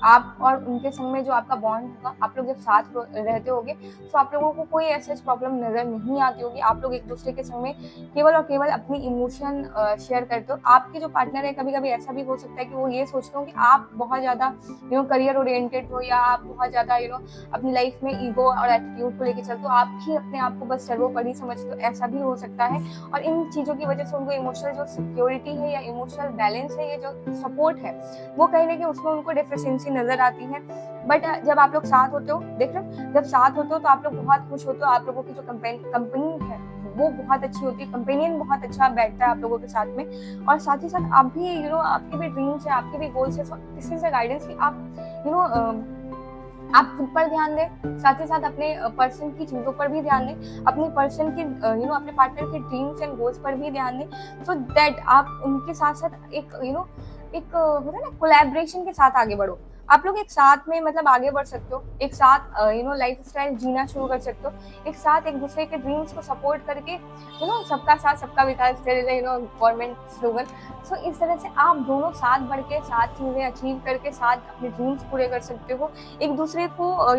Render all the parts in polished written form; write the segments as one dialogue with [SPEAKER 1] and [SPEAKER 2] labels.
[SPEAKER 1] आप और उनके संग में जो आपका बॉन्ड होगा, आप लोग जब साथ रहते होगे तो आप लोगों को कोई ऐसा प्रॉब्लम नजर नहीं आती होगी। आप लोग एक दूसरे के संग में केवल और केवल अपनी इमोशन शेयर करते हो। आपके जो पार्टनर है, कभी कभी ऐसा भी हो सकता है कि वो ये सोचते हो कि आप बहुत ज्यादा करियर ओरिएंटेड हो, या आप बहुत ज्यादा अपनी लाइफ में ईगो और एटीट्यूड को लेकर चलते हो, आप ही अपने आप को बस सर्वोपरि समझते हो, ऐसा भी हो सकता है। और इन चीजों की वजह से उनको इमोशनल जो सिक्योरिटी है या इमोशनल बैलेंस है, ये जो सपोर्ट है, वो कहीं ना कहीं उसमें उनको डेफिशिएंसी नजर आती है। बट जब आप लोग साथ होते हो, देख रहे हो, जब साथ होते हो तो आप लोग बहुत खुश होते हो। आप लोगों की जो कंपनी है वो बहुत अच्छी होती है, कंपेनियन बहुत अच्छा बैठता है आप लोगों के साथ में। और साथ ही साथ आप भी आपके भी ड्रीम्स है, आपके भी गोल्स है, दिस इज अ गाइडेंस कि आप आप खुद पर ध्यान दें, साथ ही साथ अपने पर्सन की चीजों पर भी ध्यान दें, अपने पर्सन के अपने पार्टनर के ड्रीम्स एंड गोल्स पर भी ध्यान दें, सो दैट आप उनके साथ साथ एक एक होता है ना, कोलैबोरेशन के साथ आगे बढ़ो। आप लोग एक साथ में मतलब आगे बढ़ सकते हो, एक साथ लाइफ स्टाइल जीना शुरू कर सकते हो, एक साथ एक दूसरे के ड्रीम्स को सपोर्ट करके सबका साथ सबका विकास, गवर्नमेंट स्लोगन। सो इस तरह से आप दोनों साथ बढ़ के साथ चीजें अचीव करके साथ अपने ड्रीम्स पूरे कर सकते हो। एक दूसरे को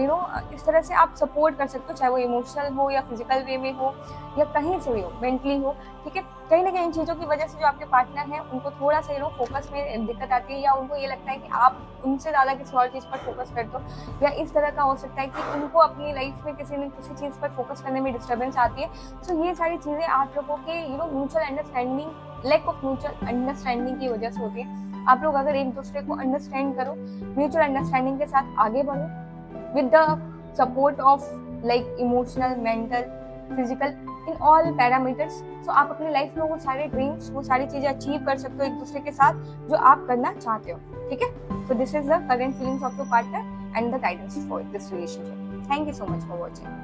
[SPEAKER 1] इस तरह से आप सपोर्ट कर सकते हो, चाहे वो इमोशनल हो या फिजिकल वे में हो या कहीं से भी हो, मेंटली हो, ठीक है। कहीं ना कहीं इन चीजों की वजह से जो आपके पार्टनर हैं उनको थोड़ा सा फोकस में दिक्कत आती है, या उनको ये लगता है कि आप उनसे ज्यादा किसी और चीज पर फोकस करते हो, या इस तरह का हो सकता है कि उनको अपनी लाइफ में किसी न किसी चीज पर फोकस करने में डिस्टर्बेंस आती है। सो ये सारी चीजें आप लोगों के mutual understanding, lack of mutual understanding की वजह से होती है। आप लोग अगर एक दूसरे को अंडरस्टैंड करो, म्यूचुअल अंडरस्टैंडिंग के साथ आगे बढ़ो with the support of like emotional, mental, physical, in all parameters, तो आप अपनी लाइफ में वो सारे ड्रीम्स, वो सारी चीजें अचीव कर सकते हो एक दूसरे के साथ जो आप करना चाहते हो, ठीक है। So this is the current feelings of your partner and the guidance for this relationship. Thank you so much for watching.